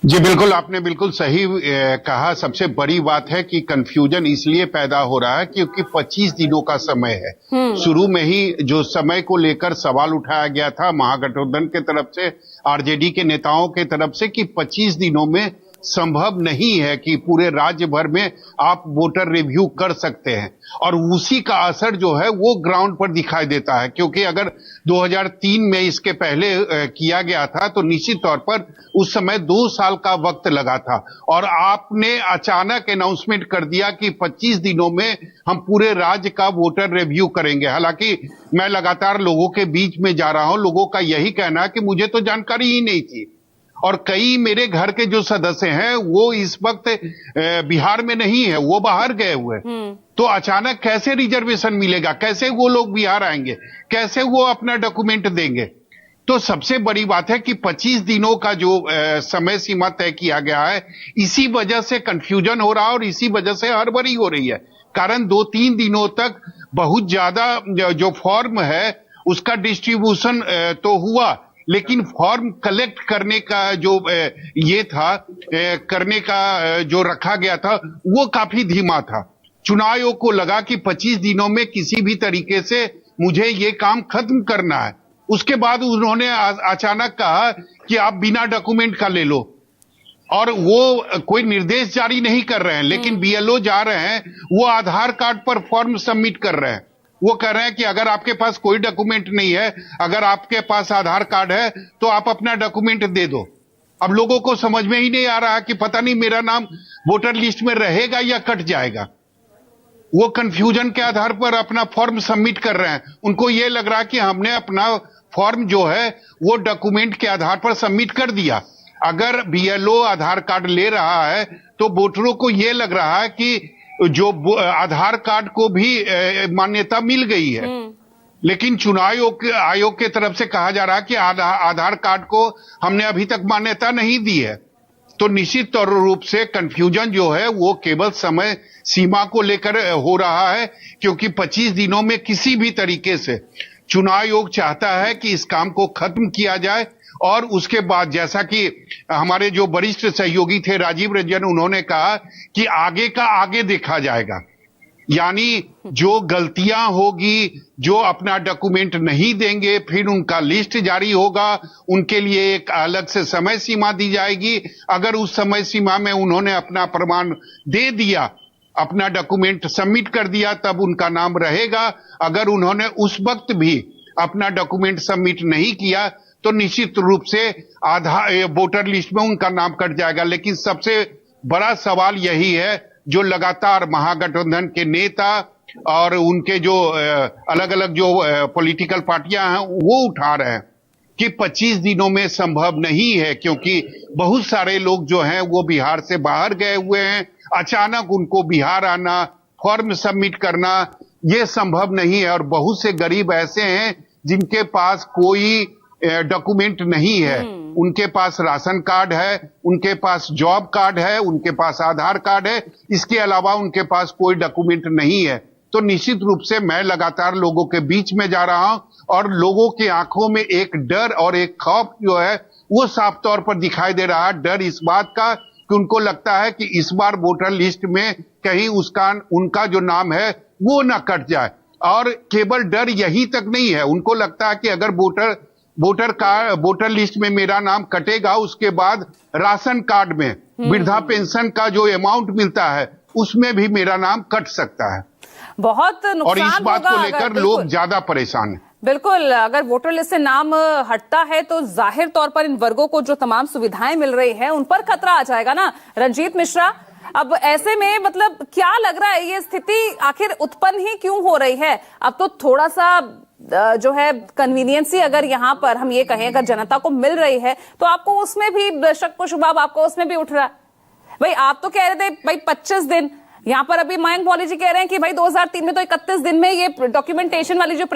जी बिल्कुल, आपने बिल्कुल सही कहा। सबसे बड़ी बात है कि कंफ्यूजन इसलिए पैदा हो रहा है क्योंकि 25 दिनों का समय है। शुरू में ही जो समय को लेकर सवाल उठाया गया था महागठबंधन के तरफ से, आरजेडी के नेताओं के तरफ से, कि 25 दिनों में संभव नहीं है कि पूरे राज्य भर में आप वोटर रिव्यू कर सकते हैं। और उसी का असर जो है वो ग्राउंड पर दिखाई देता है, क्योंकि अगर 2003 में इसके पहले किया गया था तो निश्चित तौर पर उस समय 2 साल का वक्त लगा था, और आपने अचानक अनाउंसमेंट कर दिया कि 25 दिनों में हम पूरे राज्य का वोटर रिव्यू करेंगे। हालांकि मैं लगातार लोगों के बीच में जा रहा हूं, लोगों का यही कहना है कि मुझे तो जानकारी ही नहीं थी, और कई मेरे घर के जो सदस्य हैं वो इस वक्त बिहार में नहीं है, वो बाहर गए हुए। तो अचानक कैसे रिजर्वेशन मिलेगा, कैसे वो लोग बिहार आएंगे, कैसे वो अपना डॉक्यूमेंट देंगे। तो सबसे बड़ी बात है कि 25 दिनों का जो समय सीमा तय किया गया है, इसी वजह से कंफ्यूजन हो रहा है और इसी वजह से हड़बड़ी हो रही है। कारण 2-3 दिनों तक बहुत ज्यादा जो फॉर्म है उसका डिस्ट्रीब्यूशन तो हुआ, लेकिन फॉर्म कलेक्ट करने का जो ये था, करने का जो रखा गया था वो काफी धीमा था। चुनाव आयोग को लगा कि 25 दिनों में किसी भी तरीके से मुझे ये काम खत्म करना है। उसके बाद उन्होंने अचानक कहा कि आप बिना डॉक्यूमेंट का ले लो, और वो कोई निर्देश जारी नहीं कर रहे हैं, लेकिन बीएलओ जा रहे हैं, वो आधार कार्ड पर फॉर्म सबमिट कर रहे हैं। वो कह रहे हैं कि अगर आपके पास कोई डॉक्यूमेंट नहीं है, अगर आपके पास आधार कार्ड है तो आप अपना डॉक्यूमेंट दे दो। अब लोगों को समझ में ही नहीं आ रहा कि पता नहीं मेरा नाम वोटर लिस्ट में रहेगा या कट जाएगा। वो कंफ्यूजन के आधार पर अपना फॉर्म सबमिट कर रहे हैं। उनको ये लग रहा है कि हमने अपना फॉर्म जो है वो डॉक्यूमेंट के आधार पर सबमिट कर दिया। अगर बीएलओ आधार कार्ड ले रहा है तो वोटरों को ये लग रहा है कि जो आधार कार्ड को भी मान्यता मिल गई है, लेकिन चुनाव आयोग के तरफ से कहा जा रहा है कि आधार कार्ड को हमने अभी तक मान्यता नहीं दी है। तो निश्चित तौर रूप से कंफ्यूजन जो है वो केवल समय सीमा को लेकर हो रहा है, क्योंकि 25 दिनों में किसी भी तरीके से चुनाव आयोग चाहता है कि इस काम को खत्म किया जाए। और उसके बाद जैसा कि हमारे जो वरिष्ठ सहयोगी थे राजीव रंजन, उन्होंने कहा कि आगे का आगे देखा जाएगा, यानी जो गलतियां होगी, जो अपना डॉक्यूमेंट नहीं देंगे, फिर उनका लिस्ट जारी होगा, उनके लिए एक अलग से समय सीमा दी जाएगी। अगर उस समय सीमा में उन्होंने अपना प्रमाण दे दिया, अपना डॉक्यूमेंट सबमिट कर दिया, तब उनका नाम रहेगा। अगर उन्होंने उस वक्त भी अपना डॉक्यूमेंट सबमिट नहीं किया तो निश्चित रूप से वोटर लिस्ट में उनका नाम कट जाएगा। लेकिन सबसे बड़ा सवाल यही है जो लगातार महागठबंधन के नेता और उनके जो अलग अलग जो पॉलिटिकल पार्टियां हैं वो उठा रहे हैं कि 25 दिनों में संभव नहीं है, क्योंकि बहुत सारे लोग जो हैं वो बिहार से बाहर गए हुए हैं। अचानक उनको बिहार आना, फॉर्म सबमिट करना, ये संभव नहीं है। और बहुत से गरीब ऐसे हैं जिनके पास कोई डॉक्यूमेंट नहीं है, उनके पास राशन कार्ड है, उनके पास जॉब कार्ड है, उनके पास आधार कार्ड है, इसके अलावा उनके पास कोई डॉक्यूमेंट नहीं है। तो निश्चित रूप से मैं लगातार लोगों के बीच में जा रहा हूं, और लोगों की आंखों में एक डर और एक खौफ जो है वो साफ तौर पर दिखाई दे रहा है। डर इस बात का कि उनको लगता है कि इस बार वोटर लिस्ट में कहीं उनका जो नाम है वो ना कट जाए। और केवल डर यही तक नहीं है, उनको लगता है कि अगर वोटर लिस्ट में मेरा नाम कटेगा, उसके बाद राशन कार्ड में वृद्धा पेंशन का जो अमाउंट मिलता है उसमें भी मेरा नाम कट सकता है। बहुत नुकसान, और इस बात को लेकर लोग ज्यादा परेशान हैं। बिल्कुल, अगर वोटर लिस्ट से नाम हटता है तो जाहिर तौर पर इन वर्गों को जो तमाम सुविधाएं मिल रही है उन पर खतरा आ जाएगा ना। रंजीत मिश्रा, अब ऐसे में मतलब क्या लग रहा है, ये स्थिति आखिर उत्पन्न ही क्यों हो रही है? अब तो थोड़ा सा जो है कन्वीनियंसी अगर यहाँ पर हम ये कहें अगर जनता को मिल रही है तो आपको उसमें भी शक व शुबाब आपको उसमें भी उठ रहा है। भाई आप तो कह रहे थे भाई 25 दिन, यहाँ पर अभी मयंक मौर्य जी कह रहे हैं कि भाई 2003 में तो 31 दिन में ये डॉक्यूमेंटेशन वाली जो